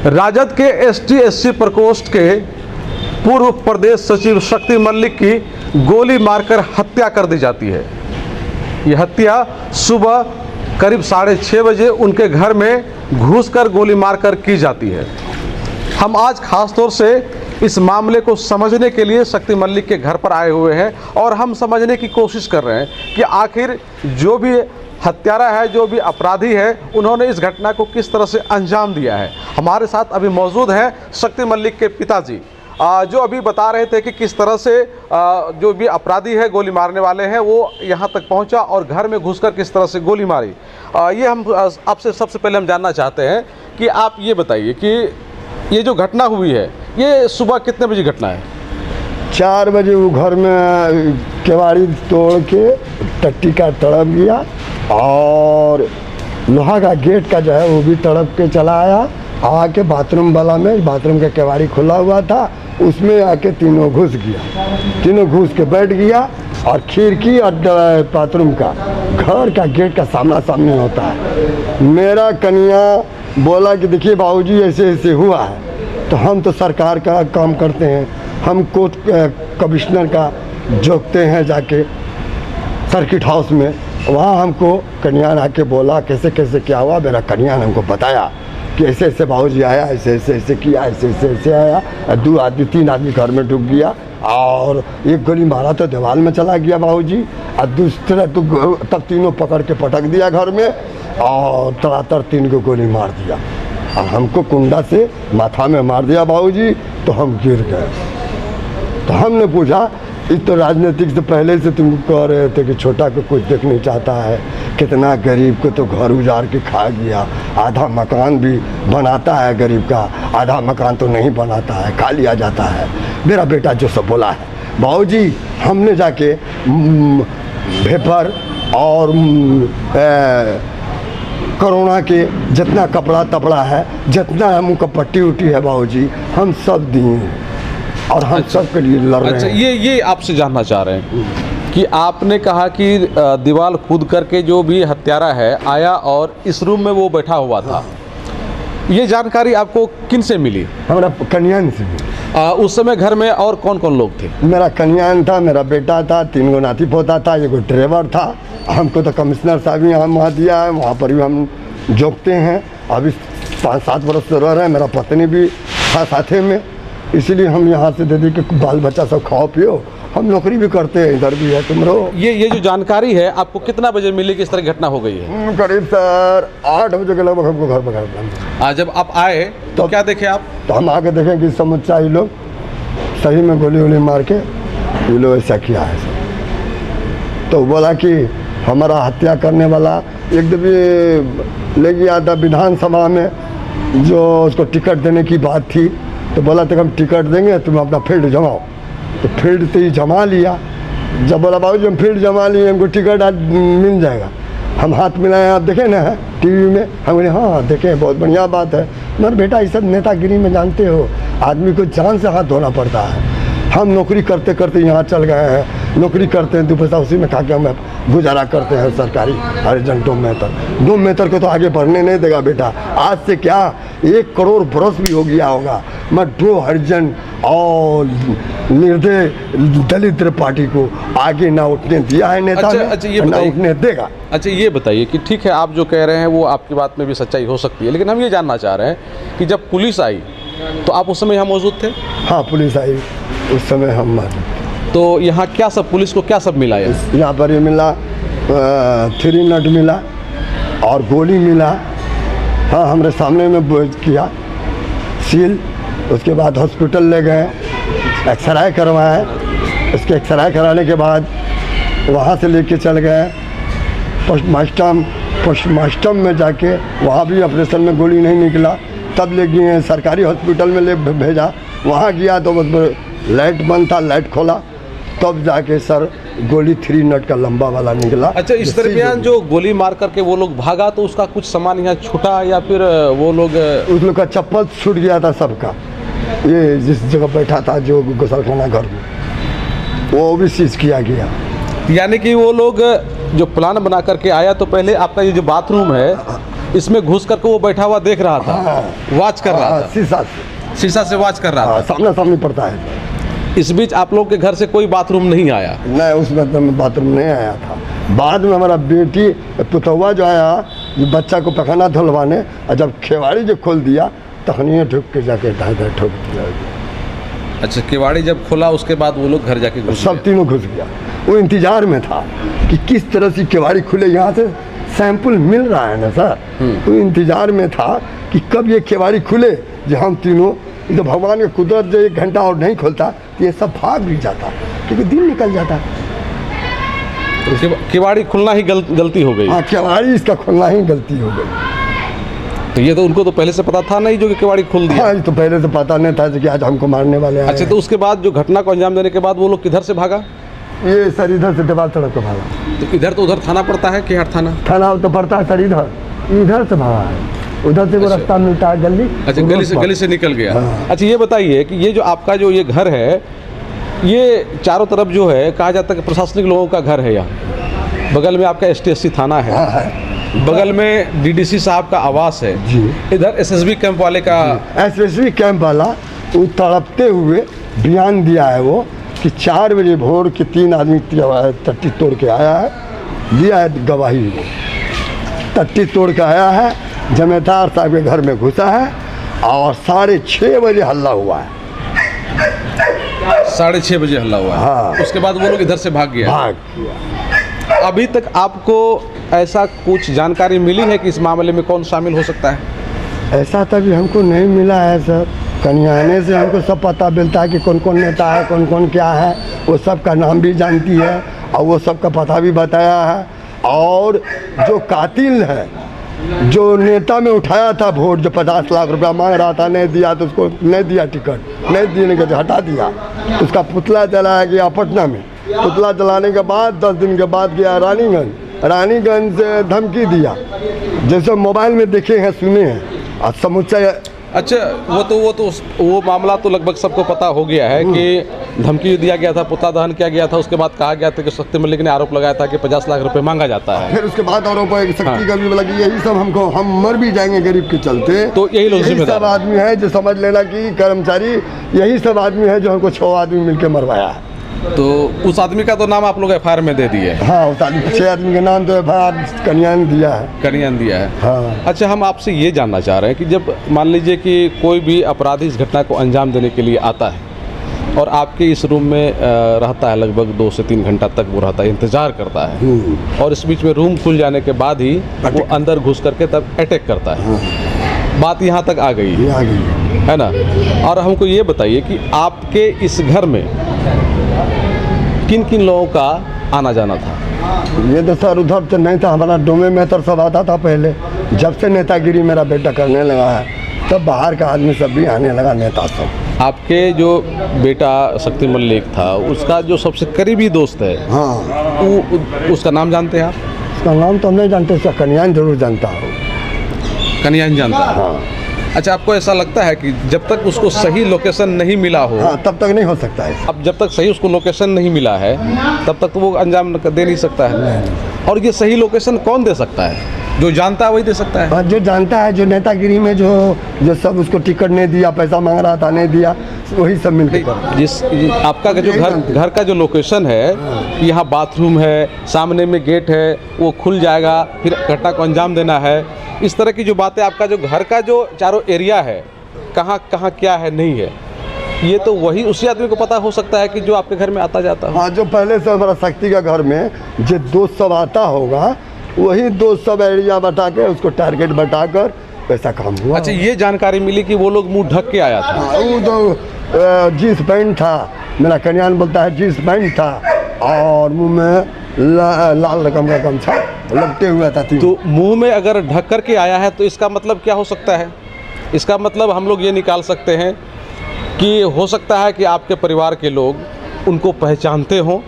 राजद के एसटी/एससी प्रकोष्ठ के पूर्व प्रदेश सचिव शक्ति मलिक की गोली मारकर हत्या कर दी जाती है। यह हत्या सुबह करीब 6:30 बजे उनके घर में घुसकर गोली मारकर की जाती है। हम आज खास तौर से इस मामले को समझने के लिए शक्ति मलिक के घर पर आए हुए हैं और हम समझने की कोशिश कर रहे हैं कि आखिर जो भी हत्यारा है, जो भी अपराधी है, उन्होंने इस घटना को किस तरह से अंजाम दिया है। हमारे साथ अभी मौजूद हैं शक्ति मलिक के पिताजी, जो अभी बता रहे थे कि किस तरह से जो भी अपराधी है, गोली मारने वाले हैं, वो यहाँ तक पहुँचा और घर में घुसकर किस तरह से गोली मारी। ये हम आपसे सबसे पहले हम जानना चाहते हैं कि आप ये बताइए कि ये जो घटना हुई है, ये सुबह कितने बजे घटना है? 4 बजे वो घर में केवाड़ी तोड़ के टट्टी का तड़प गया और लोहा का गेट का जो है वो भी तड़प के चला आया। आके बाथरूम वाला में, बाथरूम का केवाड़ी खुला हुआ था, उसमें आके तीनों घुस गया। तीनों घुस के बैठ गया और खिड़की और बाथरूम का घर का गेट का सामना सामने होता है। मेरा कन्या बोला कि देखिए बाबूजी ऐसे ऐसे हुआ है। तो हम तो सरकार का काम करते हैं, हम कोर्ट कमिश्नर का जोखते हैं जाके सर्किट हाउस में। वहाँ हमको कन्या ने आके बोला कैसे कैसे क्या हुआ। मेरा कन्या ने हमको बताया कि ऐसे ऐसे बाबूजी आया, ऐसे ऐसे ऐसे किया, ऐसे ऐसे ऐसे आया। 3 आदमी घर में डूब गया और एक गोली मारा तो दीवार में चला गया बाबूजी, और दूसरा तो तब तीनों पकड़ के पटक दिया घर में और तड़ातड़ 3 को गोली मार दिया और हमको कुंडा से माथा में मार दिया बाबूजी। तो हम गिर गए। तो हमने पूछा, इस तो राजनीतिक से पहले से तुम कह रहे थे कि छोटा को कुछ देख नहीं चाहता है, कितना गरीब को तो घर उजाड़ के खा गया, आधा मकान भी बनाता है गरीब का, आधा मकान तो नहीं बनाता है, खा लिया जाता है। मेरा बेटा जो सब बोला है बाबूजी, हमने जाके भेपर और कोरोना के जितना कपड़ा तपड़ा है, जितना हमको पट्टी उट्टी है बाबूजी, हम सब दिए और हम सब के लिए लड़ रहे हैं। ये आपसे जानना चाह रहे हैं कि आपने कहा कि दीवार कूद करके जो भी हत्यारा है आया और इस रूम में वो बैठा हुआ था। ये जानकारी आपको किन से मिली? हमारा कन्यान से मिली। उस समय घर में और कौन कौन लोग थे? मेरा कन्यान था, मेरा बेटा था, 3 गो नाती पोता था, एक ड्राइवर था। हमको तो कमिश्नर साहब ही हम वहाँ दिया है, वहाँ पर भी हम जोखते हैं। अभी 5-7 बरस से रह रहे हैं। मेरा पत्नी भी था साथे में, इसीलिए हम यहाँ से दे दी कि बाल बच्चा सब खाओ पियो। हम नौकरी भी करते हैं, इधर भी है तुम रहो। ये जो जानकारी है आपको कितना बजे मिली कि इस तरह घटना हो गई है? करीब सर 8 बजे के लगभग हमको घर पर कर। आज जब आप आए तो क्या देखे आप? तो हम आके देखें कि समुच्चा ये लोग सही में गोली वोली मार के ये लोग ऐसा किया है। तो बोला कि हमारा हत्या करने वाला एक दफे ले गया था विधानसभा में, जो उसको टिकट देने की बात थी। तो बोला तक हम टिकट देंगे, तुम अपना फील्ड जमाओ। तो फील्ड तो ही जमा लिया। जब बोला बाबू जी हम फील्ड जमा लिए, हमको टिकट आज मिल जाएगा। हम हाथ मिलाए, आप देखें ना टीवी में। हम बोले हाँ देखें, बहुत बढ़िया बात है। मगर बेटा ये सब नेतागिरी में जानते हो, आदमी को जान से हाथ धोना पड़ता है। हम नौकरी करते करते यहाँ चल गए हैं, नौकरी करते हैं, 2 पैसा उसी में खा के हम गुजारा करते हैं। सरकारी हरिजन दो मेहतर को तो आगे बढ़ने नहीं देगा बेटा। आज से क्या 1 करोड़ बरस भी हो गया होगा, मैं 2 हरिजन और निर्दय दलित पार्टी को आगे ना उठने दिया है नेता ने, ना उठने देगा। अच्छा ये बताइए कि ठीक है, आप जो कह रहे हैं वो आपकी बात में भी सच्चाई हो सकती है, लेकिन हम ये जानना चाह रहे हैं कि जब पुलिस आई तो आप उस समय यहाँ मौजूद थे? हाँ, पुलिस आई उस समय हम मौजूद। तो यहाँ क्या सब, पुलिस को क्या सब मिला? यहाँ पर ये मिला 3 नट मिला और गोली मिला। हाँ, हमारे सामने में किया सील। उसके बाद हॉस्पिटल ले गए, एक्सरे करवाए। उसके एक्सरे कराने के बाद वहाँ से लेके चल गए पोस्टमास्टम में जाके, वहाँ भी ऑपरेशन में गोली नहीं निकला। तब ले गए सरकारी हॉस्पिटल में ले भेजा। वहाँ गया तो लाइट बंद था, लाइट खोला तब जाके सर गोली 3 नट का लंबा वाला निकला। अच्छा, इस दरमियान जो गोली मार करके वो लोग भागा तो उसका कुछ सामान यहाँ छूटा या फिर वो लोग, उस लोग का चप्पल छूट गया था सबका। ये जिस जगह बैठा था जो गुसलखाना घर में, वो भी सीज किया गया। यानी कि वो लोग जो प्लान बना करके आया तो पहले आपका ये जो बाथरूम है इसमें घुस करके वो बैठा हुआ देख रहा था, हाँ। वॉच कर रहा था, शीशा से वॉच कर रहा था। सामना सामनी पड़ता है। इस बीच आप लोग के घर से कोई बाथरूम नहीं आया? नहीं, उसमें तो बाथरूम नहीं आया था। बाद में हमारा बेटी पुतौआ जो आया ये बच्चा को पखाना धुलवाने, और जब केवाड़ी जो खोल दिया तखनिए ठोक के जाके ठोक दिया। अच्छा, केवाड़ी जब खोला उसके बाद वो लोग घर जाके घुस सब गए। तीनों घुस गया। वो इंतजार में था कि किस तरह से केवाड़ी खुले, यहाँ से सैंपल मिल रहा है ना सर, वो इंतजार में था कि कब ये केवाड़ी खुले जो हम तीनों, तो भगवान की कुदरत जो 1 घंटा और नहीं खोलता तो ये सब भाग भी जाता, क्योंकि दिन निकल जाता। तो केवाड़ी खुलना ही गलती हो गई। हाँ, केवाड़ी इसका खुलना ही गलती हो गई। तो ये तो उनको तो पहले से पता था नहीं जो कि केवाड़ी खोल दिया। हाँ, तो पहले से पता नहीं था कि आज हमको मारने वाले हैं। अच्छा, तो उसके बाद जो घटना को अंजाम देने के बाद वो लोग किधर से भागा? ये सर इधर से देवाल सड़क को भागा। तो इधर तो उधर थाना पड़ता है, केहाट थाना। थाना तो पड़ता है सर इधर से भागा है, उधर से वो अच्छा। रास्ता मिलता है गली। अच्छा, गली से निकल गया। हाँ। अच्छा, ये बताइए कि ये जो आपका जो ये घर है, ये चारों तरफ जो है कहा जाता है कि प्रशासनिक लोगों का घर है। यहाँ बगल में आपका STSC थाना है, बगल में DDC साहब का आवास है जी। इधर SSB कैंप वाले का। SSB कैंप वाला वो तड़पते हुए बयान दिया है वो कि 4 बजे भोर के 3 आदमी टट्टी तोड़ के आया है, दिया है गवाही। टट्टी तोड़ के आया है, जमींदार साहब के घर में घुसा है और 6:30 बजे हल्ला हुआ है। 6:30 बजे हल्ला हुआ है। हाँ। उसके बाद वो लोग इधर से भाग गया। भाग गया। अभी तक आपको ऐसा कुछ जानकारी मिली है कि इस मामले में कौन शामिल हो सकता है? ऐसा तभी हमको नहीं मिला है सर। कन्याने से हमको सब पता मिलता है कि कौन कौन नेता है, कौन कौन क्या है, वो सब का नाम भी जानती है और वो सब का पता भी बताया है। और जो कातिल है, जो नेता में उठाया था वोट, जो 50 लाख रुपया मांग रहा था, नहीं दिया तो उसको नहीं दिया टिकट, नहीं देने के हटा दिया। उसका पुतला जलाया गया पटना में। पुतला जलाने के बाद 10 दिन के बाद गया रानीगंज से धमकी दिया, जैसे मोबाइल में देखे हैं, सुने हैं। और समूचा अच्छा, वो मामला तो लगभग सबको पता हो गया है कि धमकी दिया गया था, पुतला दहन किया गया था। उसके बाद कहा गया था कि शक्ति मलिक ने आरोप लगाया था कि 50 लाख रुपए मांगा जाता है। फिर उसके बाद आरोप है कि शक्ति का भी लगी, यही सब हमको, हम मर भी जाएंगे गरीब के चलते। तो यही लोग जिम्मेदार सब आदमी है जो समझ लेना कि कर्मचारी, यही सब आदमी है जो हमको 6 आदमी मिलकर मरवाया है। तो उस आदमी का तो नाम आप लोग FIR में दे दिए? हाँ, उस आदमी 6 आदमी के नाम तो FIR कन्या ने दिया है। कन्या ने दिया है। हाँ। अच्छा, हम आपसे ये जानना चाह रहे हैं कि जब मान लीजिए कि कोई भी अपराधी इस घटना को अंजाम देने के लिए आता है और आपके इस रूम में रहता है, लगभग 2 से 3 घंटा तक वो रहता है, इंतज़ार करता है, और इस बीच में रूम खुल जाने के बाद ही वो अंदर घुस करके तब अटैक करता है। बात यहाँ तक आ गई है ना? और हमको ये बताइए कि आपके इस घर में किन किन लोगों का आना जाना था? ये तो सर उधर तो नहीं था, हमारा डोमे में तो सब आता था पहले। जब से नेतागिरी मेरा बेटा करने लगा है तब बाहर का आदमी सब भी आने लगा, नेता सब। आपके जो बेटा शक्ति मलिक था, उसका जो सबसे करीबी दोस्त है, हाँ, उसका नाम जानते हैं आप? उसका नाम तो हम नहीं जानते, उसका कन्यान जरूर जानता हूँ। कन्यान जानता है? हाँ। अच्छा, आपको ऐसा लगता है कि जब तक उसको सही लोकेशन नहीं मिला हो, हाँ, तब तक नहीं हो सकता है। अब जब तक सही उसको लोकेशन नहीं मिला है तब तक तो वो अंजाम दे नहीं सकता है। और ये सही लोकेशन कौन दे सकता है? जो जानता है वही दे सकता है। हाँ, जो जानता है, जो नेतागिरी में जो सब उसको टिकट नहीं दिया, पैसा मांग रहा था नहीं दिया, वही सब मिलकर। जिस आपका जो घर का जो लोकेशन है, यहाँ बाथरूम है, सामने में गेट है, वो खुल जाएगा, फिर घटना को अंजाम देना है, इस तरह की जो बातें, आपका जो घर का जो चारों एरिया है, कहाँ कहाँ क्या है नहीं है, ये तो वही उसी आदमी को पता हो सकता है कि जो आपके घर में आता जाता है। हाँ, जो पहले से हमारा शक्ति का घर में जो दोस्त सब आता होगा, वही दोस्त सब एरिया बता के उसको टारगेट बताकर ऐसा काम हुआ। अच्छा, ये जानकारी मिली कि वो लोग मुंह ढक के आया था? हाँ, वो तो जीन्स पैंट था, मेरा कन्यान बोलता है जीन्स पैंट था, और मुंह में लाल रकम का गमछा लगते हुआ था। तो मुंह में अगर ढक कर के आया है तो इसका मतलब क्या हो सकता है? इसका मतलब हम लोग ये निकाल सकते हैं कि हो सकता है कि आपके परिवार के लोग उनको पहचानते हों,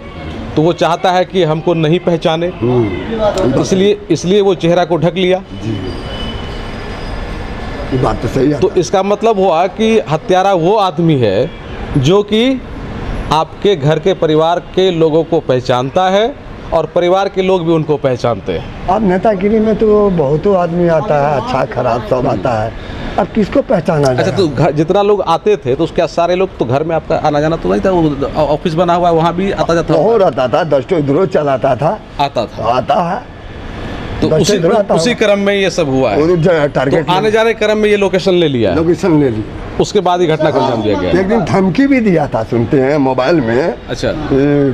तो वो चाहता है कि हमको नहीं पहचाने, इसलिए वो चेहरा को ढक लिया। ये बात तो सही है। तो इसका मतलब हुआ कि हत्यारा वो आदमी है जो कि आपके घर के परिवार के लोगों को पहचानता है और परिवार के लोग भी उनको पहचानते हैं। अब नेतागिरी में तो बहुत आदमी आता है, अच्छा खराब सब आता है, अब किसको पहचाना अच्छा, जाए? तो जितना लोग आते थे तो क्या सारे लोग तो घर में आपका आना जाना तो नहीं था? वो ऑफिस बना हुआ है वहाँ भी आता जाता बहुत रहता था, 10 तो इधरों चलाता था, आता था। आता है तो दस उसी इधरों आता उसी होगा। क्रम में ये सब हुआ है। वो टारगेट तो आने जाने क्रम में ये लोकेशन ले लिया है, लोकेशन ले ली। उसके बाद ही घटना को अंजाम दिया गया है। एक दिन धमकी भी दिया था, सुनते हैं मोबाइल में, अच्छा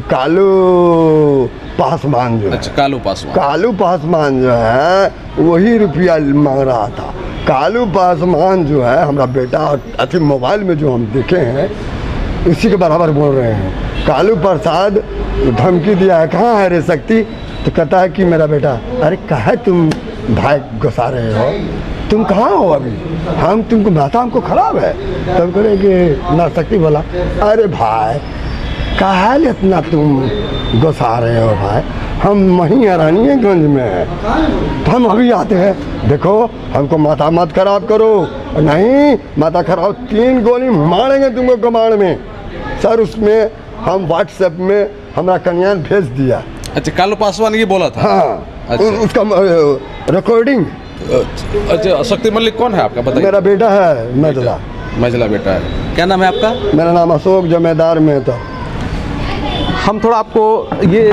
कालू पासवान जो है, अच्छा, कालू पासवान। कालू पासवान जो है वही रुपया मांग रहा था। कालू पासवान जो है हमारा बेटा, अच्छे मोबाइल में जो हम देखे हैं उसी के बराबर बोल रहे हैं। कालू प्रसाद धमकी दिया है, कहाँ है रे शक्ति? तो कहता है कि मेरा बेटा, अरे कहा तुम भाई घुसा रहे हो, तुम कहाँ हो अभी? हम तुमको माता हमको खराब है। तब करे कि ना शक्ति बोला, अरे भाई कहा इतना तुम घुसा रहे हो भाई, हम वहीं रानीगंज में हैं, तो हम अभी आते हैं, देखो हमको माथा मत खराब करो। नहीं माथा खराब, 3 गोली मारेंगे तुमको कमाड़ में। सर उसमें हम व्हाट्सएप में हमारा कन्या भेज दिया। अच्छा, कालू पासवान ये बोला था? हाँ अच्छा। उसका रिकॉर्डिंग। अच्छा, शक्ति मल्लिक कौन है आपका, बताइए? मेरा बेटा है मजला। मजला बेटा है। क्या नाम है आपका? मेरा नाम अशोक जमेदार मेहता। हम थोड़ा आपको ये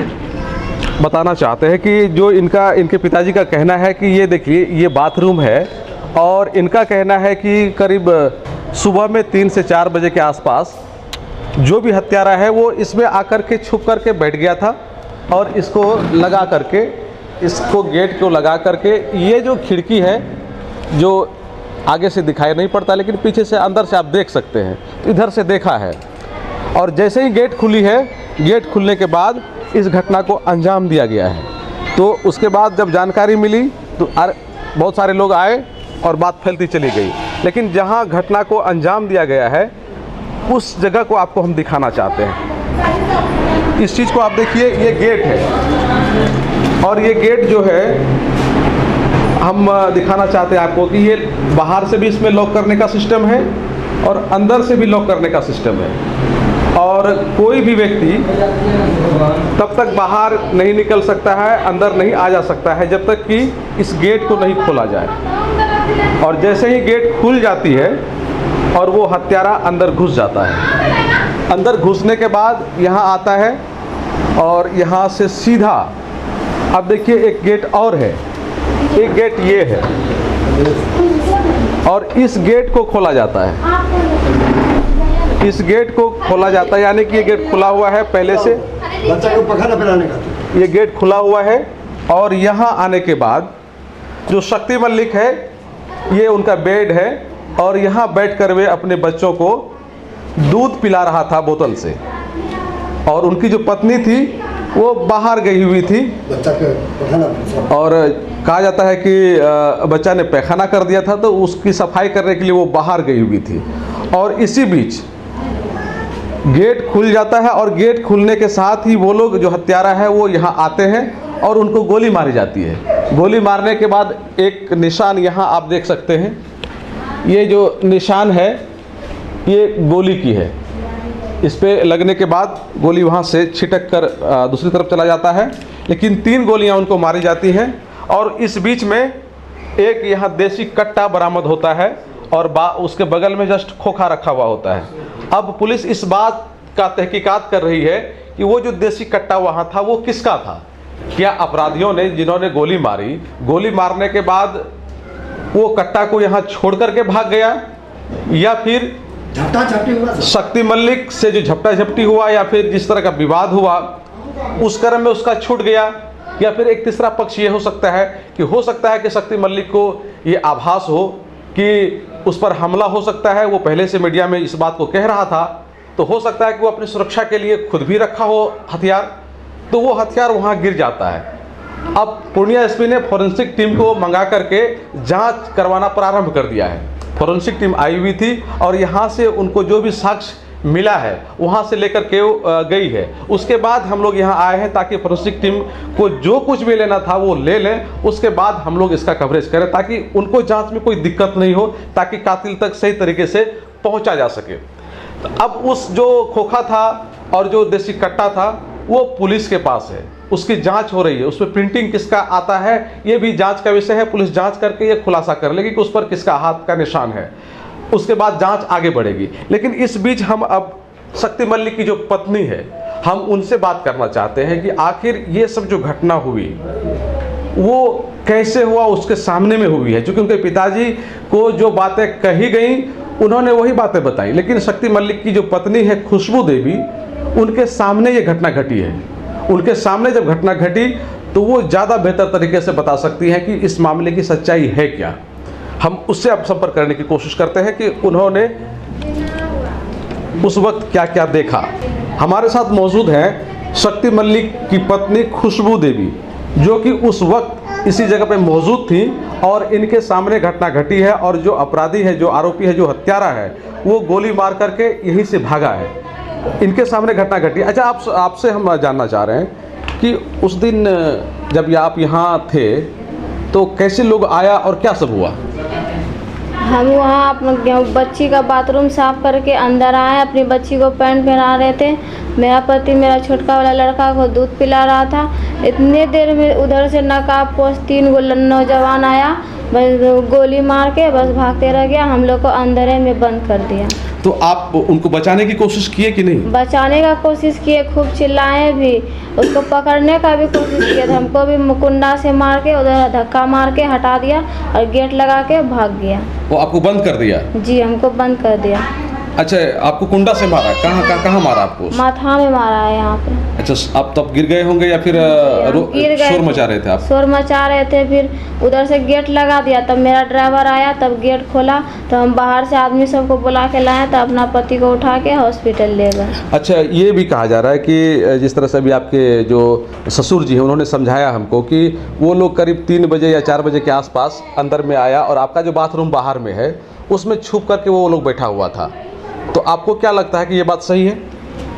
बताना चाहते हैं कि जो इनके पिताजी का कहना है कि ये देखिए ये बाथरूम है, और इनका कहना है कि करीब सुबह में 3 से 4 बजे के आसपास जो भी हत्यारा है वो इसमें आकर के छुप करके बैठ गया था, और इसको लगा करके, इसको गेट को लगा करके, ये जो खिड़की है जो आगे से दिखाई नहीं पड़ता लेकिन पीछे से अंदर से आप देख सकते हैं, इधर से देखा है। और जैसे ही गेट खुली है, गेट खुलने के बाद इस घटना को अंजाम दिया गया है। तो उसके बाद जब जानकारी मिली तो बहुत सारे लोग आए और बात फैलती चली गई, लेकिन जहां घटना को अंजाम दिया गया है उस जगह को आपको हम दिखाना चाहते हैं। इस चीज़ को आप देखिए, ये गेट है, और ये गेट जो है हम दिखाना चाहते हैं आपको कि ये बाहर से भी इसमें लॉक करने का सिस्टम है और अंदर से भी लॉक करने का सिस्टम है, और कोई भी व्यक्ति तब तक बाहर नहीं निकल सकता है, अंदर नहीं आ जा सकता है जब तक कि इस गेट को नहीं खोला जाए। और जैसे ही गेट खुल जाती है और वो हत्यारा अंदर घुस जाता है। अंदर घुसने के बाद यहाँ आता है और यहाँ से सीधा, अब देखिए एक गेट और है, एक गेट ये है, और इस गेट को खोला जाता है। इस गेट को खोला जाता है, यानी कि ये गेट खुला हुआ है पहले से, बच्चा को पखाना पिलाने का। ये गेट खुला हुआ है। और यहाँ आने के बाद जो शक्ति मल्लिक है, ये उनका बेड है, और यहाँ बैठकर वे अपने बच्चों को दूध पिला रहा था बोतल से, और उनकी जो पत्नी थी वो बाहर गई हुई थी, बच्चा को पखाना, और कहा जाता है कि बच्चा ने पैखाना कर दिया था तो उसकी सफाई करने के लिए वो बाहर गई हुई थी। और इसी बीच गेट खुल जाता है, और गेट खुलने के साथ ही वो लोग जो हत्यारा है वो यहाँ आते हैं और उनको गोली मारी जाती है। गोली मारने के बाद एक निशान यहाँ आप देख सकते हैं, ये जो निशान है ये गोली की है। इस पे लगने के बाद गोली वहाँ से छिटक कर दूसरी तरफ चला जाता है, लेकिन 3 गोलियाँ उनको मारी जाती हैं। और इस बीच में एक यहाँ देसी कट्टा बरामद होता है, और उसके बगल में जस्ट खोखा रखा हुआ होता है। अब पुलिस इस बात का तहकीकात कर रही है कि वो जो देसी कट्टा वहाँ था वो किसका था। क्या अपराधियों ने जिन्होंने गोली मारी, गोली मारने के बाद वो कट्टा को यहाँ छोड़ करके भाग गया, या फिर झपटा झपटी हुआ, शक्ति मल्लिक से जो झपटा झपटी हुआ या फिर जिस तरह का विवाद हुआ उस क्रम में उसका छूट गया, या फिर एक तीसरा पक्ष ये हो सकता है कि शक्ति मल्लिक को ये आभास हो कि उस पर हमला हो सकता है। वो पहले से मीडिया में इस बात को कह रहा था, तो हो सकता है कि वो अपनी सुरक्षा के लिए खुद भी रखा हो हथियार, तो वो हथियार वहाँ गिर जाता है। अब पूर्णिया एसपी ने फॉरेंसिक टीम को मंगा करके जांच करवाना प्रारंभ कर दिया है। फॉरेंसिक टीम आई हुई थी और यहाँ से उनको जो भी साक्ष्य मिला है वहाँ से लेकर के गई है। उसके बाद हम लोग यहाँ आए हैं ताकि फॉरेंसिक टीम को जो कुछ भी लेना था वो ले लें, उसके बाद हम लोग इसका कवरेज करें ताकि उनको जांच में कोई दिक्कत नहीं हो, ताकि कातिल तक सही तरीके से पहुँचा जा सके। तो अब उस जो खोखा था और जो देसी कट्टा था वो पुलिस के पास है। उसकी जांच हो रही है, उस पर प्रिंटिंग किसका आता है ये भी जांच का विषय है। पुलिस जांच करके ये खुलासा कर लेगी कि उस पर किसका हाथ का निशान है, उसके बाद जांच आगे बढ़ेगी। लेकिन इस बीच हम अब शक्ति मल्लिक की जो पत्नी है, हम उनसे बात करना चाहते हैं कि आखिर ये सब जो घटना हुई वो कैसे हुआ, उसके सामने में हुई है। क्योंकि उनके पिताजी को जो बातें कही गई उन्होंने वही बातें बताई, लेकिन शक्ति मल्लिक की जो पत्नी है खुशबू देवी, उनके सामने ये घटना घटी है। उनके सामने जब घटना घटी तो वो ज़्यादा बेहतर तरीके से बता सकती हैं कि इस मामले की सच्चाई है क्या। हम उससे अब संपर्क करने की कोशिश करते हैं कि उन्होंने उस वक्त क्या क्या देखा। हमारे साथ मौजूद हैं शक्ति मल्लिक की पत्नी खुशबू देवी, जो कि उस वक्त इसी जगह पे मौजूद थी और इनके सामने घटना घटी है और जो अपराधी है, जो आरोपी है, जो हत्यारा है, वो गोली मार करके यहीं से भागा है। इनके सामने घटना घटी। अच्छा, आपसे हम जानना चाह रहे हैं कि उस दिन जब आप यहाँ थे तो कैसे लोग आया और क्या सब हुआ? हम वहाँ अपने बच्ची का बाथरूम साफ करके अंदर आए, अपनी बच्ची को पैंट पहना रहे थे। मेरा पति मेरा छोटका वाला लड़का को दूध पिला रहा था। इतने देर में उधर से नकाबपोश 3 नौजवान आया, बस गोली मार के बस भागते रह गया। हम लोग को अंदर में बंद कर दिया। तो आप उनको बचाने की कोशिश किए कि नहीं? बचाने का कोशिश किए, खूब चिल्लाए भी, उसको पकड़ने का भी कोशिश किया था। हमको भी कुंडा से मार के उधर धक्का मार के हटा दिया और गेट लगा के भाग गया। वो आपको बंद कर दिया? जी, हमको बंद कर दिया। अच्छा, आपको कुंडा से मारा? कहाँ मारा आपको? माथा में मारा है यहाँ पे। अच्छा, आप तब गिर गए होंगे या फिर गिर गए? शोर मचा रहे थे आप? शोर मचा रहे थे, फिर उधर से गेट लगा दिया। तब मेरा ड्राइवर आया, तब गेट खोला, तो हम बाहर से आदमी सबको बुला के लाए, तब अपना पति को उठा के हॉस्पिटल ले गए। अच्छा, ये भी कहा जा रहा है कि जिस तरह से अभी आपके जो ससुर जी हैं उन्होंने समझाया हमको कि वो लोग करीब 3 बजे या 4 बजे के आसपास अंदर में आया और आपका जो बाथरूम बाहर में है उसमें छुप करके वो लोग बैठा हुआ था। तो आपको क्या लगता है कि ये बात सही है?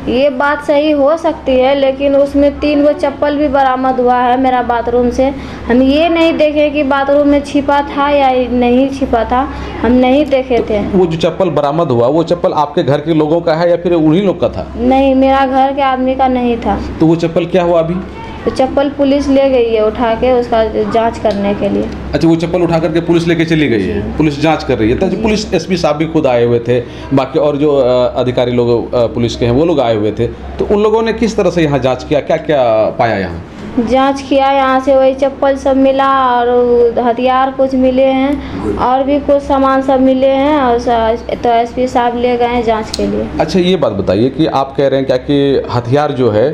ये बात सही हो सकती है, लेकिन उसमें 3 वो चप्पल भी बरामद हुआ है मेरा बाथरूम से। हम ये नहीं देखे कि बाथरूम में छिपा था या नहीं छिपा था, हम नहीं देखे थे। वो जो चप्पल बरामद हुआ वो चप्पल आपके घर के लोगों का है या फिर उन्हीं लोग का था? नहीं, मेरा घर के आदमी का नहीं था। तो वो चप्पल क्या हुआ अभी? तो चप्पल पुलिस ले गई है उठा के, उसका जांच करने के लिए। अच्छा, वो चप्पल उठा करके पुलिस लेके चली गई है, पुलिस जांच कर रही है। तो पुलिस एसपी साहब भी खुद आए हुए थे, बाकी और जो अधिकारी लोग पुलिस के हैं वो लोग आए हुए थे। तो उन लोगों ने किस तरह से यहाँ जांच किया, क्या क्या पाया यहाँ? जांच किया, यहाँ से वही चप्पल सब मिला और हथियार कुछ मिले हैं और भी कुछ सामान सब मिले हैं, और तो एसपी साहब ले गए हैं जाँच के लिए। अच्छा, ये बात बताइए कि आप कह रहे हैं क्या कि हथियार जो है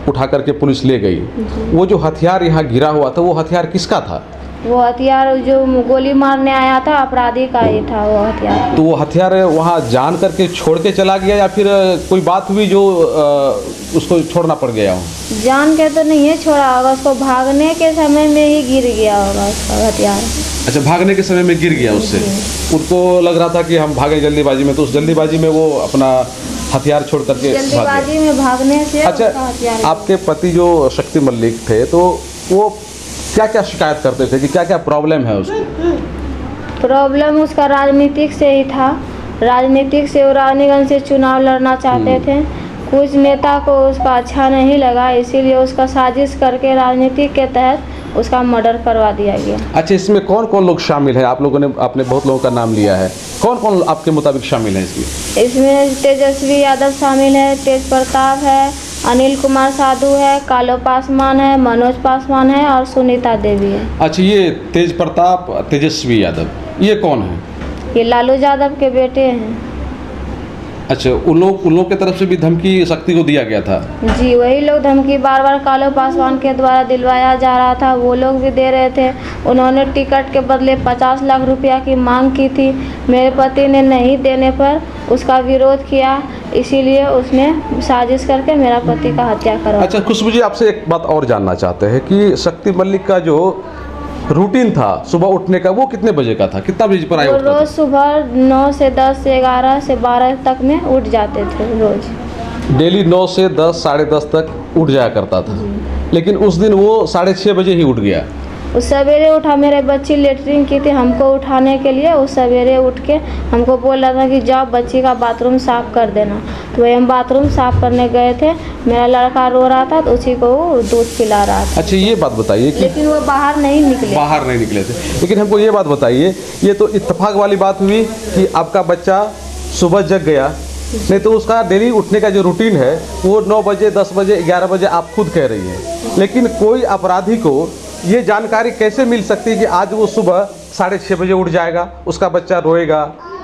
उठा करके पुलिस ले गई, वो जो हथियार यहाँ गिरा हुआ था वो हथियार किसका था? वो हथियार जो गोली मारने आया था अपराधी का ही था वो हथियार। तो वो हथियार वहाँ जान करके छोड़ के चला गया या फिर कोई बात हुई जो उसको छोड़ना पड़ गया हो? जान के तो नहीं है छोड़ा होगा, उसको भागने के समय में ही गिर गया होगा उसका हथियार। अच्छा, भागने के समय में गिर गया उससे? उनको लग रहा था कि हम भागे जल्दीबाजी में, तो उस जल्दीबाजी में वो अपना हथियार छोड़ करके जल्दीबाजी में भागने से। अच्छा, आपके पति जो शक्ति मल्लिक थे तो वो क्या क्या शिकायत करते थे कि क्या क्या प्रॉब्लम है उसको? प्रॉब्लम उसका राजनीतिक से ही था। राजनीतिक से वो रानीगंज से चुनाव लड़ना चाहते थे। कुछ नेता को उसका अच्छा नहीं लगा, इसीलिए उसका साजिश करके राजनीतिक के तहत उसका मर्डर करवा दिया गया। अच्छा, इसमें कौन कौन लोग शामिल हैं? आप लोगों ने, आपने बहुत लोगों का नाम लिया है, कौन कौन आपके मुताबिक शामिल है इसमें? इसमें तेजस्वी यादव शामिल है, तेज प्रताप है, अनिल कुमार साधु है, कालो पासवान है, मनोज पासवान है और सुनीता देवी है। अच्छा, ये तेज प्रताप, तेजस्वी यादव, ये कौन है? ये लालू यादव के बेटे हैं। अच्छा, उन लोगों की तरफ से भी धमकी शक्ति को दिया गया था? जी, वही लोग धमकी बार बार कालो पासवान के द्वारा दिलवाया जा रहा था, वो लोग भी दे रहे थे। उन्होंने टिकट के बदले 50 लाख रुपया की मांग की थी। मेरे पति ने नहीं देने पर उसका विरोध किया, इसीलिए उसने साजिश करके मेरा पति का हत्या करवाया। अच्छा खुशबू जी, आपसे एक बात और जानना चाहते हैं कि शक्ति मल्लिक का जो रूटीन था सुबह उठने का, वो कितने बजे का था? कितना बजे पर आया उठता था? रोज सुबह 9 से 10 से 11 से 12 तक में उठ जाते थे रोज। डेली 9 से 10, साढ़े 10 तक उठ जाया करता था, लेकिन उस दिन वो 6:30 बजे ही उठ गया। उस सवेरे उठा, मेरे बच्ची लेटरिन की थी, हमको उठाने के लिए उस सवेरे उठ के हमको बोल रहा था कि जाओ बच्ची का बाथरूम साफ़ कर देना। तो वही हम बाथरूम साफ़ करने गए थे, मेरा लड़का रो रहा था तो उसी को वो दूध पिला रहा था। अच्छा ये बात बताइए कि लेकिन वो बाहर नहीं निकले थे, लेकिन हमको ये बात बताइए, ये तो इत्तेफाक वाली बात हुई कि आपका बच्चा सुबह जग गया, नहीं तो उसका डेली उठने का जो रूटीन है वो 9 बजे 10 बजे 11 बजे आप खुद कह रही हैं, लेकिन कोई अपराधी को ये जानकारी कैसे मिल सकती है कि आज वो सुबह 6:30 बजे उठ जाएगा, उसका बच्चा रोएगा,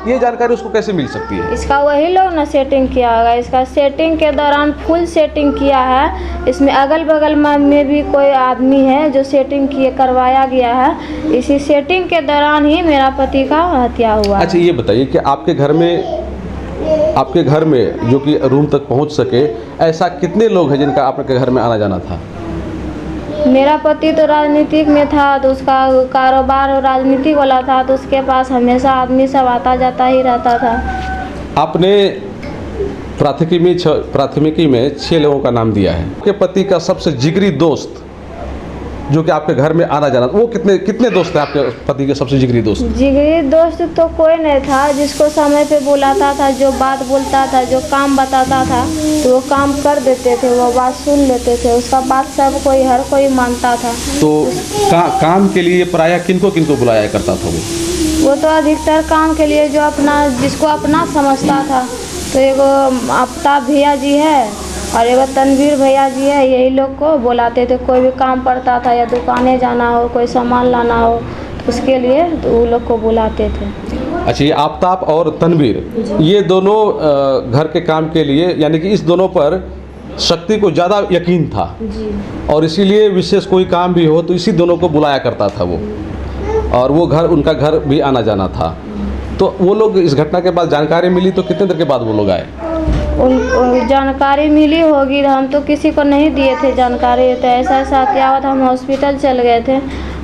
ये जानकारी उसको कैसे मिल सकती है? इसका वही लोग ना सेटिंग किया होगा। इसका सेटिंग के दौरान फुल सेटिंग किया है। इसमें अगल बगल में भी कोई आदमी है जो सेटिंग किए करवाया गया है। इसी सेटिंग के दौरान ही मेरा पति का हत्या हुआ। अच्छा ये बताइए कि आपके घर में जो कि रूम तक पहुंच सके, ऐसा कितने लोग हैं जिनका आपके घर में आना जाना था? मेरा पति तो राजनीतिक में था, तो उसका कारोबार राजनीतिक वाला था, तो उसके पास हमेशा आदमी सब आता जाता ही रहता था। आपने प्राथमिकी में 6 लोगों का नाम दिया है। आपके पति का सबसे जिगरी दोस्त जो कि आपके घर में आना जाना, वो कितने दोस्त हैं आपके पति के सबसे जिगरी दोस्त? जिगरी दोस्त तो कोई नहीं था। जिसको समय पे बुलाता था, जो बात बोलता था, जो काम बताता था, तो वो काम कर देते थे, वो बात सुन लेते थे। उसका बात सब कोई हर कोई मानता था। तो काम के लिए प्रायः किनको बुलाया करता था वो? तो अधिकतर काम के लिए जो जिसको अपना समझता था, तो एगो आफ्ताब भैया जी है और एगो तनवीर भैया जी है, यही लोग को बुलाते थे। कोई भी काम पड़ता था या दुकानें जाना हो, कोई सामान लाना हो, तो उसके लिए तो वो लोग को बुलाते थे। अच्छा ये आफ्ताब और तनवीर, ये दोनों घर के काम के लिए, यानी कि इस दोनों पर शक्ति को ज़्यादा यकीन था जी। और इसीलिए विशेष कोई काम भी हो तो इसी दोनों को बुलाया करता था वो, और वो उनका घर भी आना जाना था। तो वो लोग इस घटना के बाद जानकारी मिली तो कितने देर के बाद वो लोग आए? उन जानकारी मिली होगी, हम तो किसी को नहीं दिए थे जानकारी। तो ऐसा हत्या हुआ था, हम हॉस्पिटल चल गए थे,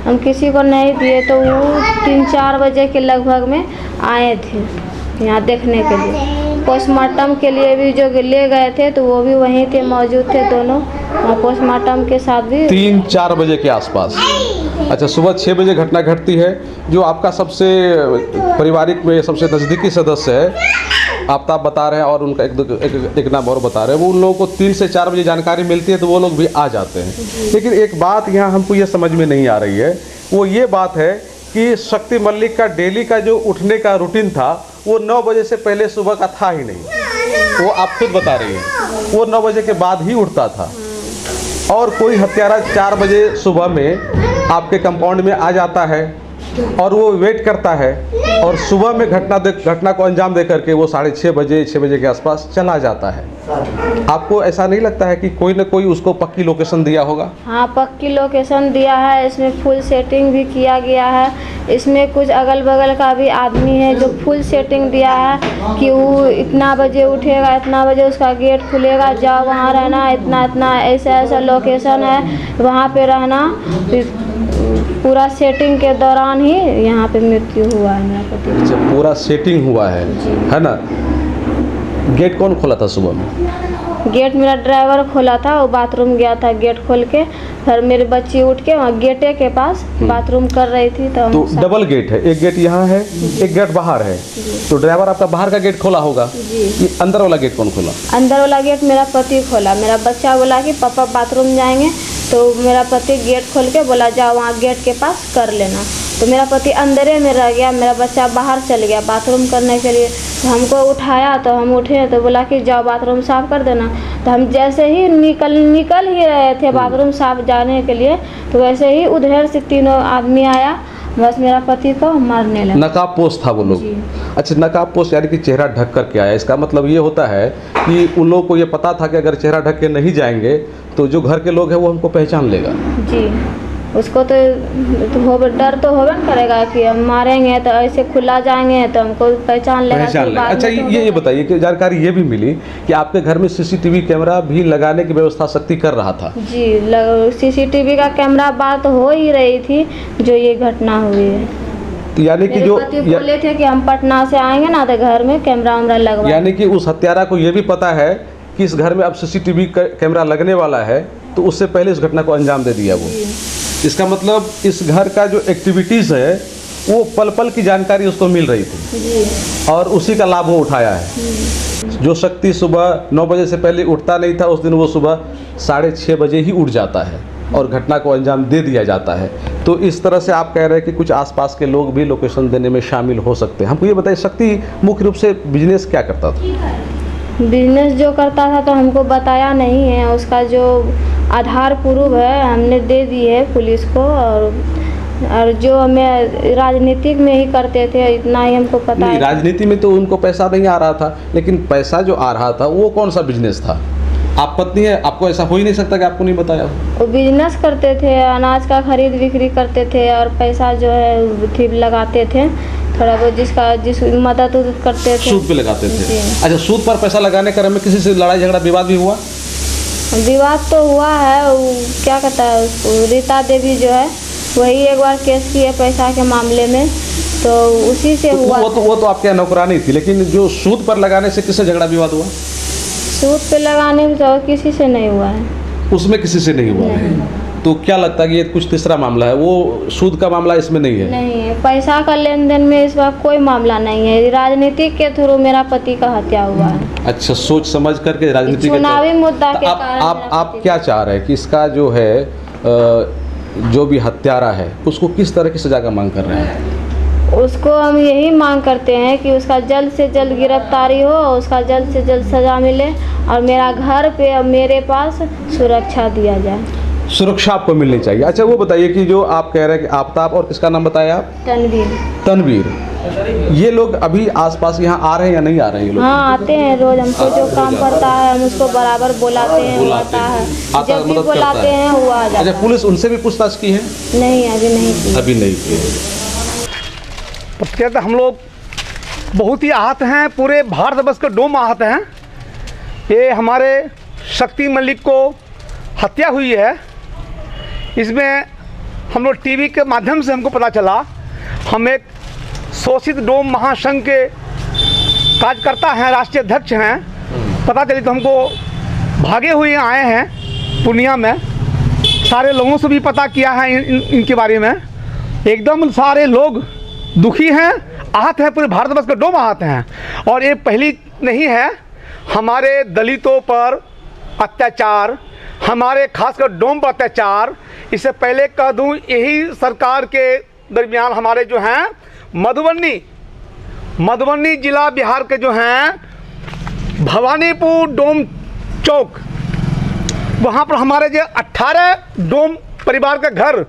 हम किसी को नहीं दिए। तो वो 3-4 बजे के लगभग में आए थे यहाँ देखने के लिए। पोस्टमार्टम के लिए भी जो ले गए थे तो वो भी वहीं थे, मौजूद थे दोनों, और पोस्टमार्टम के साथ भी 3-4 बजे के आसपास। अच्छा सुबह 6 बजे घटना घटती है। जो आपका सबसे पारिवारिक में सबसे नज़दीकी सदस्य है, आफ्ताब बता रहे हैं और उनका एक नाम और बता रहे हैं, वो उन लोगों को 3 से 4 बजे जानकारी मिलती है तो वो लोग भी आ जाते हैं। लेकिन एक बात यहाँ हमको ये समझ में नहीं आ रही है, वो ये बात है कि शक्ति मलिक का डेली का जो उठने का रूटीन था वो 9 बजे से पहले सुबह का था ही नहीं। वो आप खुद बता रही हैं, वो 9 बजे के बाद ही उठता था। और कोई हत्यारा 4 बजे सुबह में आपके कंपाउंड में आ जाता है और वो वेट करता है और सुबह में घटना को अंजाम दे करके वो 6:30 बजे 6 बजे के आसपास चला जाता है। आपको ऐसा नहीं लगता है कि कोई न कोई उसको पक्की लोकेशन दिया होगा? हाँ, पक्की लोकेशन दिया है, इसमें फुल सेटिंग भी किया गया है। इसमें कुछ अगल बगल का भी आदमी है जो फुल सेटिंग दिया है कि वो इतना बजे उठेगा, इतना बजे उसका गेट खुलेगा, जाओ वहाँ रहना, इतना ऐसा लोकेशन है, वहाँ पे रहना। पूरा सेटिंग के दौरान ही यहाँ पे मृत्यु हुआ है मेरा पति। अच्छा पूरा सेटिंग हुआ है ना? गेट कौन खोला था सुबह में? गेट मेरा ड्राइवर खोला था, वो बाथरूम गया था, गेट खोल के फिर मेरी बच्ची उठ के वहाँ गेटे के पास बाथरूम कर रही थी। तो डबल गेट है, एक गेट यहाँ है, एक गेट बाहर है, तो ड्राइवर आपका बाहर का गेट खोला होगा। ये अंदर वाला गेट कौन खोला? अंदर वाला गेट मेरा पति खोला। मेरा बच्चा बोला कि पापा बाथरूम जाएंगे, तो मेरा पति गेट खोल के बोला जाओ वहाँ गेट के पास कर लेना। तो मेरा पति अंदरे में रह गया, मेरा बच्चा बाहर चल गया बाथरूम करने के लिए। तो हमको उठाया, तो हम उठे तो बोला कि जाओ बाथरूम साफ़ कर देना। तो हम जैसे ही निकल ही रहे थे बाथरूम साफ जाने के लिए, तो वैसे ही उधर से 3 आदमी आया, बस मेरा पति को मारने लगा। नकाबपोश था वो लोग? अच्छा नकाबपोश यानी कि चेहरा ढक करके आया। इसका मतलब ये होता है कि उन लोगों को ये पता था कि अगर चेहरा ढक के नहीं जाएंगे तो जो घर के लोग हैं वो हमको पहचान लेगा। जी, उसको तो डर तो होगा न करेगा कि हम मारेंगे तो ऐसे खुला जाएंगे तो हमको पहचान लेगा। अच्छा ये बताइए कि जानकारी ये भी मिली कि आपके घर में सीसीटीवी कैमरा भी लगाने की व्यवस्था शक्ति कर रहा था? जी, सीसीटीवी का कैमरा बात हो ही रही थी जो ये घटना हुई है। तो यानी कि जो बोले थे कि हम पटना से आएंगे ना तो घर में कैमरा लगवा, यानी कि उस हत्यारा को ये भी पता है कि इस घर में अब सीसीटीवी कैमरा लगने वाला है, तो उससे पहले इस घटना को अंजाम दे दिया वो। इसका मतलब इस घर का जो एक्टिविटीज़ है वो पल पल की जानकारी उसको मिल रही थी जी। और उसी का लाभ वो उठाया है। जो शक्ति सुबह 9 बजे से पहले उठता नहीं था, उस दिन वो सुबह 6:30 बजे ही उठ जाता है और घटना को अंजाम दे दिया जाता है। तो इस तरह से आप कह रहे हैं कि कुछ आसपास के लोग भी लोकेशन देने में शामिल हो सकते हैं। हमको ये बताइए, शक्ति मुख्य रूप से बिजनेस क्या करता था? बिजनेस जो करता था तो हमको बताया नहीं है, उसका जो आधार प्रूफ है हमने दे दी है पुलिस को। और जो हमें राजनीतिक में ही करते थे, इतना ही हमको पता नहीं, है। राजनीति में तो उनको पैसा नहीं आ रहा था, लेकिन पैसा जो आ रहा था वो कौन सा बिजनेस था? आप पत्नी है, आपको ऐसा हो ही नहीं सकता कि आपको नहीं बताया। वो बिजनेस करते थे, अनाज का खरीद बिक्री करते थे और पैसा जो है फिर लगाते थे थोड़ा बहुत, जिस मदद उदद करते थे, सूद पे लगाते थे। जी। अच्छा, सूद पर पैसा लगाने क्रम में किसी से लड़ाई झगड़ा विवाद भी हुआ? विवाद तो हुआ है। वो क्या कहता है उसको, रीता देवी जो है वही एक बार केस की है पैसा के मामले में, तो उसी से हुआ। वो तो आपके यहाँ नौकरानी थी, लेकिन जो सूद पर लगाने से किससे झगड़ा विवाद हुआ? सूद पे लगाने में तो किसी से नहीं हुआ है। उसमें किसी से नहीं हुआ है। तो क्या लगता है कि ये कुछ तीसरा मामला है? वो सूद का मामला इसमें नहीं है? नहीं है, पैसा का लेन देन में इस बार कोई मामला नहीं है। राजनीति के थ्रू मेरा पति का हत्या हुआ है। अच्छा, सोच समझ करके राजनीति के चुनावी मुद्दा के कारण आप क्या चाह रहे हैं कि इसका जो है जो भी हत्यारा है उसको किस तरह की सजा का मांग कर रहे हैं? उसको हम यही मांग करते हैं कि उसका जल्द से जल्द गिरफ्तारी हो, उसका जल्द से जल्द सजा मिले और मेरा घर पे और मेरे पास सुरक्षा दिया जाए। सुरक्षा आपको मिलनी चाहिए। अच्छा, वो बताइए कि जो आप कह रहे हैं कि आफ्ताब और किसका नाम बताया आप? तनवीर, ये लोग अभी आसपास यहाँ आ रहे हैं या नहीं आ रहे हैं ये लोग? हाँ, आते हैं रोज। हमको जो काम पड़ता है हम उसको बराबर बुलाते हैं, वो आता है। जब भी बुलाते हैं वो आ जाता है। अच्छा, पुलिस उनसे भी पूछताछ की है? नहीं, अभी नहीं की। अभी नहीं की। प्रत्येक हम लोग बहुत ही आहत हैं, पूरे भारतवर्ष के डोम आहत हैं। ये हमारे शक्ति मलिक को हत्या हुई है, इसमें हम लोग टीवी के माध्यम से हमको पता चला। हम एक शोषित डोम महासंघ के कार्यकर्ता हैं, राष्ट्रीय अध्यक्ष हैं। पता चली तो हमको भागे हुए आए हैं पूर्णिया में। सारे लोगों से भी पता किया है इनके बारे में। एकदम सारे लोग दुखी हैं, आहत हैं, पूरे भारतवर्ष के डोम आहत हैं। और ये पहली नहीं है, हमारे दलितों पर अत्याचार, हमारे खासकर डोम पर अत्याचार। इससे पहले कह दूं, यही सरकार के दरमियान हमारे जो हैं मधुबनी जिला बिहार के जो हैं भवानीपुर डोम चौक, वहाँ पर हमारे जो 18 डोम परिवार का घर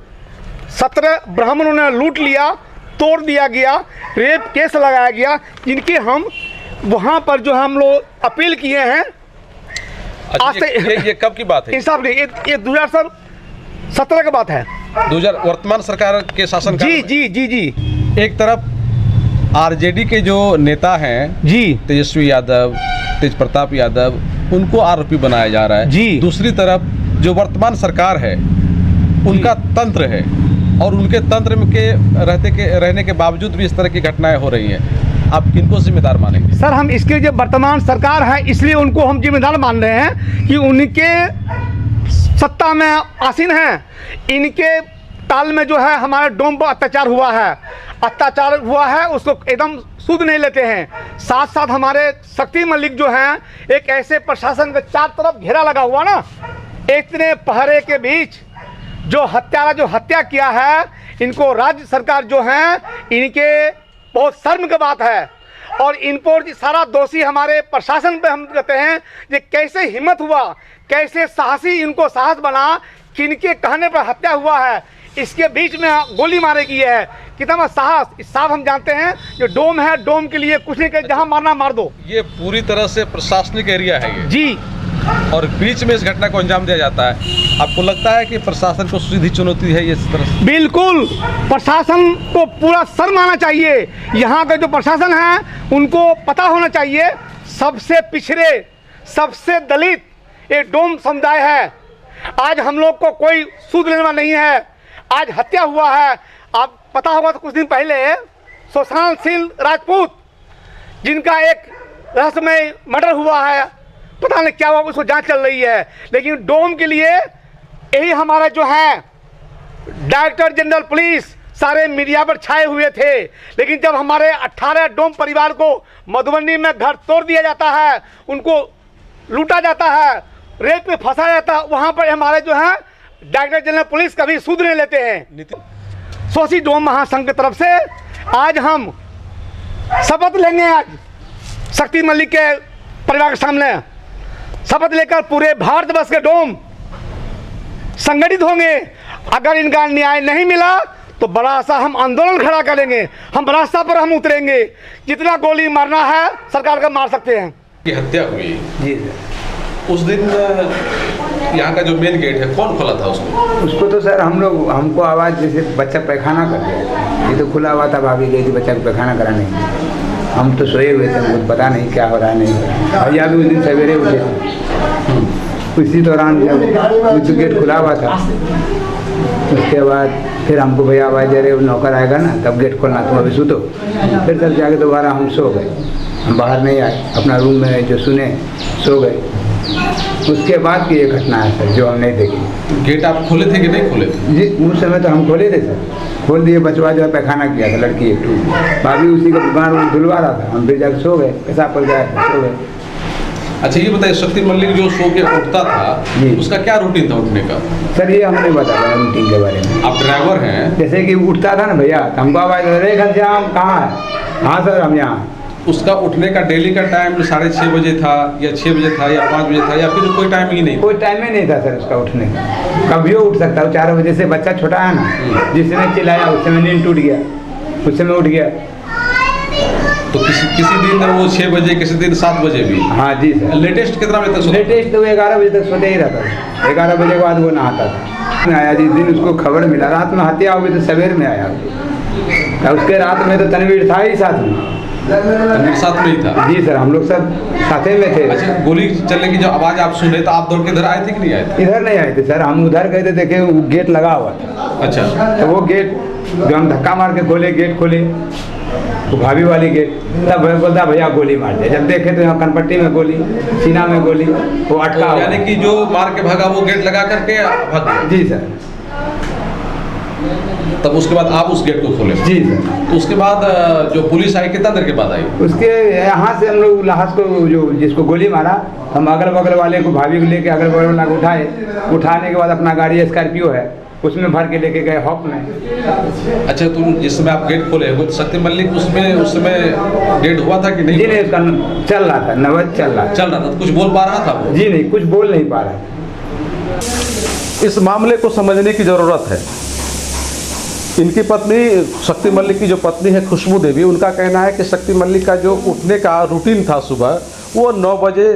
17 ब्राह्मणों ने लूट लिया, तोड़ दिया गया, रेप केस लगाया गया, जिनके हम वहाँ पर जो हम लोग अपील किए हैं। अच्छा, आज से ये कब की बात है? हिसाब नहीं, ये 2017 की बात है। 2000 वर्तमान सरकार के शासन जी जी जी जी। एक तरफ आरजेडी के जो नेता हैं जी, तेजस्वी यादव, तेज प्रताप यादव, उनको आरोपी बनाया जा रहा है जी। दूसरी तरफ जो वर्तमान सरकार है उनका तंत्र है और उनके तंत्र में रहने के बावजूद भी इस तरह की घटनाएं हो रही हैं। आप किनको जिम्मेदार मानेंगे? सर, हम इसके जो वर्तमान सरकार है इसलिए उनको हम जिम्मेदार मान रहे हैं कि उनके सत्ता में आसीन हैं। इनके ताल में जो है हमारे डोम पर अत्याचार हुआ है, उसको एकदम सुध नहीं लेते हैं। साथ साथ हमारे शक्ति मलिक जो हैं, एक ऐसे प्रशासन के चार तरफ घेरा लगा हुआ ना, इतने पहरे के बीच जो हत्या किया है, इनको राज्य सरकार जो है, इनके बहुत शर्म की बात है। और इन पर सारा दोषी हमारे प्रशासन पे हम कहते हैं कि कैसे हिम्मत हुआ, कैसे साहसी इनको साहस बना, किनके कहने पर हत्या हुआ है, इसके बीच में गोली मारे गई है। कितना साहस! इस साहब हम जानते हैं जो डोम है, डोम के लिए कुछ नहीं कहे, जहां मारना मार दो। ये पूरी तरह से प्रशासनिक एरिया है ये जी, और बीच में इस घटना को अंजाम दिया जाता है। आपको लगता है कि प्रशासन को सीधी चुनौती है ये इस तरह से? बिल्कुल, प्रशासन को पूरा सर मारना चाहिए। यहाँ का जो प्रशासन है उनको पता होना चाहिए, सबसे पिछड़े, सबसे दलित ये डोम समुदाय है। आज हम लोग को कोई सूद लेने वाला नहीं है। आज हत्या हुआ है। आप पता होगा तो कुछ दिन पहले सुशांत सिंह राजपूत, जिनका एक रहस्यमय मर्डर हुआ है, पता नहीं क्या हुआ, उसको जांच चल रही है। लेकिन डोम के लिए यही हमारा जो है डायरेक्टर जनरल पुलिस सारे मीडिया पर छाए हुए थे, लेकिन जब हमारे 18 डोम परिवार को मधुबनी में घर तोड़ दिया जाता है, उनको लूटा जाता है, रेप में फंसा जाता है, वहाँ पर हमारे जो है डायरेक्टर जनरल पुलिस कभी सूद नहीं लेते हैं। सोसी डोम महासंघ की तरफ से आज हम शपथ लेंगे, आज शक्ति मलिक के परिवार के सामने शपथ लेकर पूरे भारतवर्ष के डोम संगठित होंगे। अगर इनका न्याय नहीं मिला तो बड़ा सा हम आंदोलन खड़ा करेंगे, हम रास्ता पर हम उतरेंगे, जितना गोली मारना है सरकार का मार सकते हैं। की हत्या हुई जी उस दिन यहाँ का जो मेन गेट है कौन खोला था उसको? उसको तो सर हमको आवाज़ जैसे बच्चा पैखाना कर गया, ये तो खुला हुआ था, भाभी गई थी बच्चा को पैखाना कराने, हम तो सोए हुए थे, हमको पता नहीं क्या हो रहा है नहीं हो रहा। भैया भी उस दिन सवेरे उठे थे, उसी दौरान जब गेट खुला हुआ था उसके बाद फिर हमको भैया आवाज़ दे रहे नौकर आएगा ना तब गेट खोलना, तुम अभी सुतो। फिर तब जाके दोबारा हम सो गए, हम बाहर नहीं आए, अपना रूम में जो सुने सो गए। उसके बाद की ये घटना है सर जो हम नहीं देखी। गेट आप खोले थे कि नहीं खोले थे? जी उस समय तो हम खोले थे सर, खोल दिए, बचवा जो है पैखाना किया था लड़की एक टू, भाभी उसी का दुकान धुलवा रहा था, हम फिर जाकर सो गए, पैसा पड़ गया सो गए। अच्छा ये बताइए, शक्ति मलिक जो सो के उठता था जी। उसका क्या रूटीन था उठने का? सर ये हम नहीं बता रहे रूटीन के बारे में। आप ड्राइवर हैं, जैसे कि उठता था ना भैया तो हमको आवाज़ अरे घनश्याम कहाँ है? हाँ सर हम यहाँ। उसका उठने का डेली का टाइम 6:30 बजे था या 6 बजे था या 5 बजे था या फिर कोई टाइम ही नहीं? कोई टाइम ही नहीं था सर उसका उठने का, कभी उठ सकता है। 4 बजे से बच्चा छोटा है ना, जिसने चिल्लाया उस समय नींद टूट गया, उस समय उठ गया। तो किसी दिन वो 6 बजे, किसी दिन 7 बजे भी? हाँ जी सर। लेटेस्ट कितना बजे तक सोता? लेटेस्ट तो 11 बजे तक सोते ही रहता था, 11 बजे के बाद वो नहाता था। आया जिस दिन उसको खबर मिला रात में हत्या हुई तो सवेर में आया, तो उसके रात में तो तनवीर था ही साथ में। तनवीर साथ में ही था? जी सर हम लोग सब साथे में थे। अच्छा गोली चलने की जो आवाज़ आप सुने तो आप दौड़ के इधर आए थे कि नहीं आए थे? इधर नहीं आए थे सर, हम उधर गए थे, देखे वो गेट लगा हुआ था। अच्छा तो वो गेट जो हम धक्का मार के खोले, गेट खोले, वो भाभी वाली गेट, तब बोलता भैया गोली मार दिया। जब देखे तो यहाँ कनपट्टी में गोली, सीना में गोली, वो अटका हुआ। यानी कि जो मार के भागा वो गेट लगा करके भाग गया? जी सर। तब उसके बाद आप उस गेट को खोले? जी सर। तो उसके बाद जो पुलिस आई कितना देर के बाद आई? उसके यहाँ से हम लोग लाश को जो जिसको गोली मारा, हम अगल बगल वाले को भाभी को लेके अगल बगल वाला को उठाए, उठाने के बाद अपना गाड़ी स्कॉर्पियो है उसमें भर के लेके गए हॉक में। अच्छा तुम जिस समय आप गेट खोले वो शक्ति मलिक उसमें उस समय डेड हुआ था कि नहीं? जी नहीं, उसका चल रहा था, नवज चल रहा था। तो कुछ बोल पा रहा था वो? जी नहीं, कुछ बोल नहीं पा रहा था। इस मामले को समझने की ज़रूरत है। इनकी पत्नी शक्ति मलिक की जो पत्नी है खुशबू देवी, उनका कहना है कि शक्ति मलिक का जो उठने का रूटीन था सुबह वो 9 बजे,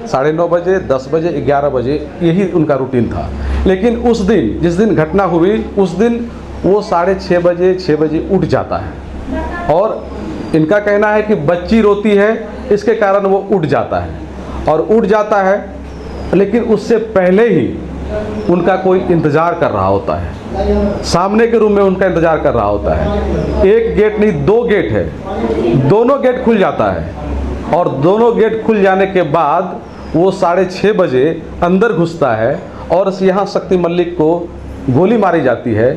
9:30 बजे, 10 बजे, 11 बजे यही उनका रूटीन था। लेकिन उस दिन जिस दिन घटना हुई उस दिन वो 6:30 बजे, 6 बजे उठ जाता है और इनका कहना है कि बच्ची रोती है इसके कारण वो उठ जाता है और उठ जाता है, लेकिन उससे पहले ही उनका कोई इंतज़ार कर रहा होता है, सामने के रूम में उनका इंतज़ार कर रहा होता है। एक गेट नहीं 2 गेट है, दोनों गेट खुल जाता है और दोनों गेट खुल जाने के बाद वो 6:30 बजे अंदर घुसता है और यहाँ शक्ति मलिक को गोली मारी जाती है।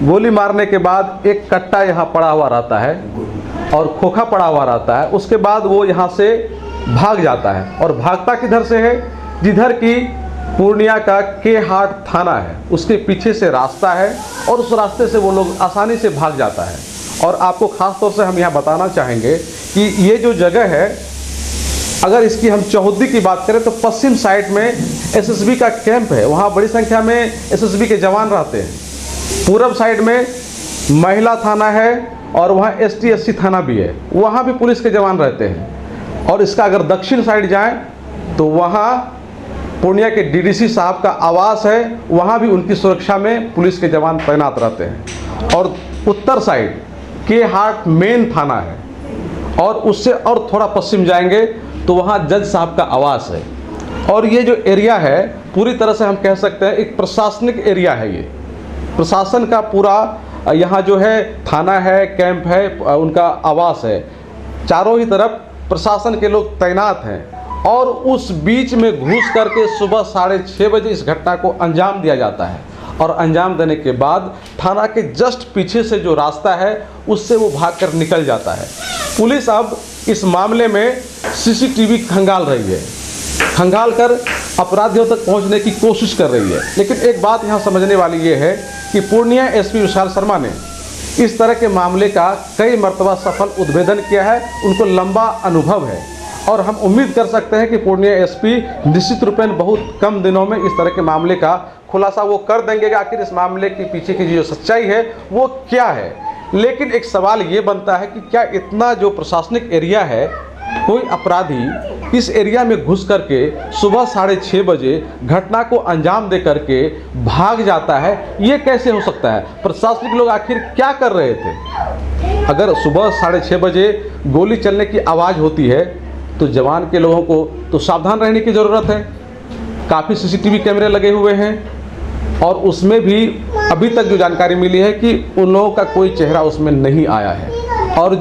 गोली मारने के बाद एक कट्टा यहाँ पड़ा हुआ रहता है और खोखा पड़ा हुआ रहता है। उसके बाद वो यहाँ से भाग जाता है और भागता किधर से है? जिधर की पूर्णिया का के हाट थाना है उसके पीछे से रास्ता है और उस रास्ते से वो लोग आसानी से भाग जाता है। और आपको ख़ास तौर से हम यहाँ बताना चाहेंगे कि ये जो जगह है, अगर इसकी हम चौहद्दी की बात करें तो पश्चिम साइड में एसएसबी का कैंप है, वहाँ बड़ी संख्या में एसएसबी के जवान रहते हैं। पूरब साइड में महिला थाना है और वहाँ ST/SC थाना भी है, वहाँ भी पुलिस के जवान रहते हैं। और इसका अगर दक्षिण साइड जाएं तो वहाँ पूर्णिया के DDC साहब का आवास है, वहाँ भी उनकी सुरक्षा में पुलिस के जवान तैनात रहते हैं। और उत्तर साइड के हाट मेन थाना है और उससे और थोड़ा पश्चिम जाएंगे तो वहाँ जज साहब का आवास है। और ये जो एरिया है पूरी तरह से हम कह सकते हैं एक प्रशासनिक एरिया है। ये प्रशासन का पूरा यहाँ जो है थाना है, कैंप है, उनका आवास है, चारों ही तरफ प्रशासन के लोग तैनात हैं। और उस बीच में घुस करके सुबह 6:30 बजे इस घटना को अंजाम दिया जाता है और अंजाम देने के बाद थाना के जस्ट पीछे से जो रास्ता है उससे वो भागकर निकल जाता है। पुलिस अब इस मामले में सीसीटीवी खंगाल रही है, खंगाल कर अपराधियों तक पहुंचने की कोशिश कर रही है। लेकिन एक बात यहाँ समझने वाली ये है कि पूर्णिया एसपी विशाल शर्मा ने इस तरह के मामले का कई मर्तबा सफल उद्भेदन किया है, उनको लंबा अनुभव है और हम उम्मीद कर सकते हैं कि पूर्णिया एसपी निश्चित रूपेण बहुत कम दिनों में इस तरह के मामले का खुलासा वो कर देंगे कि आखिर इस मामले के पीछे की जो सच्चाई है वो क्या है। लेकिन एक सवाल ये बनता है कि क्या इतना जो प्रशासनिक एरिया है, कोई अपराधी इस एरिया में घुस करके सुबह 6:30 बजे घटना को अंजाम दे करके भाग जाता है, ये कैसे हो सकता है? प्रशासनिक लोग आखिर क्या कर रहे थे? अगर सुबह 6:30 बजे गोली चलने की आवाज़ होती है तो जवान के लोगों को तो सावधान रहने की ज़रूरत है। काफ़ी सीसीटीवी कैमरे लगे हुए हैं और उसमें भी अभी तक जो जानकारी मिली है कि उन लोगों का कोई चेहरा उसमें नहीं आया है और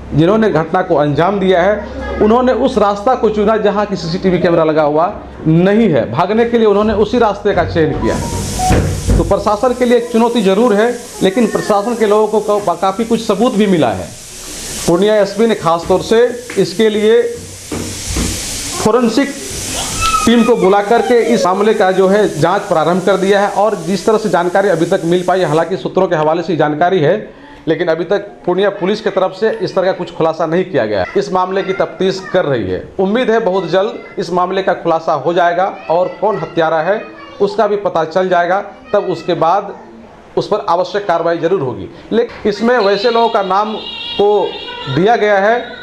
जिन्होंने घटना को अंजाम दिया है उन्होंने उस रास्ता को चुना जहां की सीसीटीवी कैमरा लगा हुआ नहीं है। भागने के लिए उन्होंने उसी रास्ते का चयन किया है। तो प्रशासन के लिए एक चुनौती ज़रूर है, लेकिन प्रशासन के लोगों को काफ़ी कुछ सबूत भी मिला है। पूर्णिया एसपी ने खास तौर से इसके लिए फोरेंसिक टीम को बुला करके इस मामले का जो है जांच प्रारंभ कर दिया है और जिस तरह से जानकारी अभी तक मिल पाई है, हालांकि सूत्रों के हवाले से जानकारी है, लेकिन अभी तक पूर्णिया पुलिस की तरफ से इस तरह का कुछ खुलासा नहीं किया गया। इस मामले की तफ्तीश कर रही है। उम्मीद है बहुत जल्द इस मामले का खुलासा हो जाएगा और कौन हत्यारा है उसका भी पता चल जाएगा, तब उसके बाद उस पर आवश्यक कार्रवाई जरूर होगी। लेकिन इसमें वैसे लोगों का नाम को दिया गया है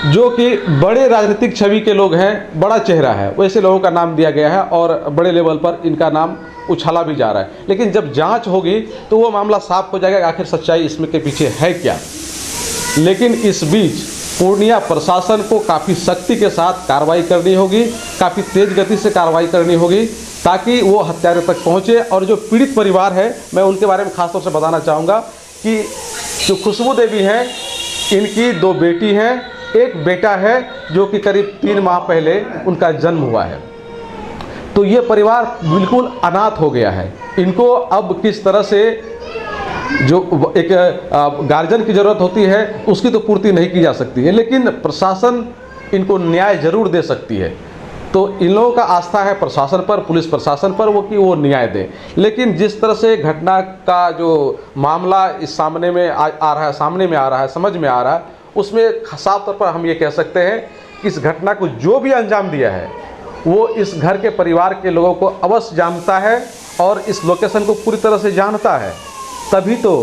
जो कि बड़े राजनीतिक छवि के लोग हैं, बड़ा चेहरा है, वैसे लोगों का नाम दिया गया है और बड़े लेवल पर इनका नाम उछाला भी जा रहा है। लेकिन जब जांच होगी तो वो मामला साफ हो जाएगा आखिर सच्चाई इसमें के पीछे है क्या। लेकिन इस बीच पूर्णिया प्रशासन को काफ़ी सख्ती के साथ कार्रवाई करनी होगी, काफ़ी तेज़ गति से कार्रवाई करनी होगी ताकि वो हत्यारे तक पहुँचे। और जो पीड़ित परिवार है, मैं उनके बारे में खास तौर से बताना चाहूँगा कि जो खुशबू देवी हैं, इनकी 2 बेटी हैं, एक बेटा है जो कि करीब 3 माह पहले उनका जन्म हुआ है। तो ये परिवार बिल्कुल अनाथ हो गया है। इनको अब किस तरह से जो एक गार्जियन की ज़रूरत होती है उसकी तो पूर्ति नहीं की जा सकती है, लेकिन प्रशासन इनको न्याय ज़रूर दे सकती है। तो इन लोगों का आस्था है प्रशासन पर, पुलिस प्रशासन पर, वो कि वो न्याय दें। लेकिन जिस तरह से घटना का जो मामला इस सामने में आ रहा है, समझ में आ रहा है, उसमें साफ तौर पर हम ये कह सकते हैं कि इस घटना को जो भी अंजाम दिया है वो इस घर के परिवार के लोगों को अवश्य जानता है और इस लोकेशन को पूरी तरह से जानता है। तभी तो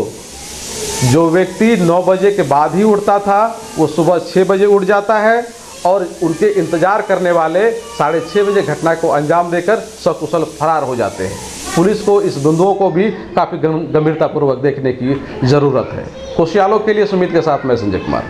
जो व्यक्ति 9 बजे के बाद ही उठता था वो सुबह 6 बजे उठ जाता है और उनके इंतज़ार करने वाले 6:30 बजे घटना को अंजाम देकर सकुशल फरार हो जाते हैं। पुलिस को इस बिंदुओं को भी काफ़ी गंभीरतापूर्वक देखने की ज़रूरत है। खुशियालों के लिए सुमित के साथ मैं संजय कुमार।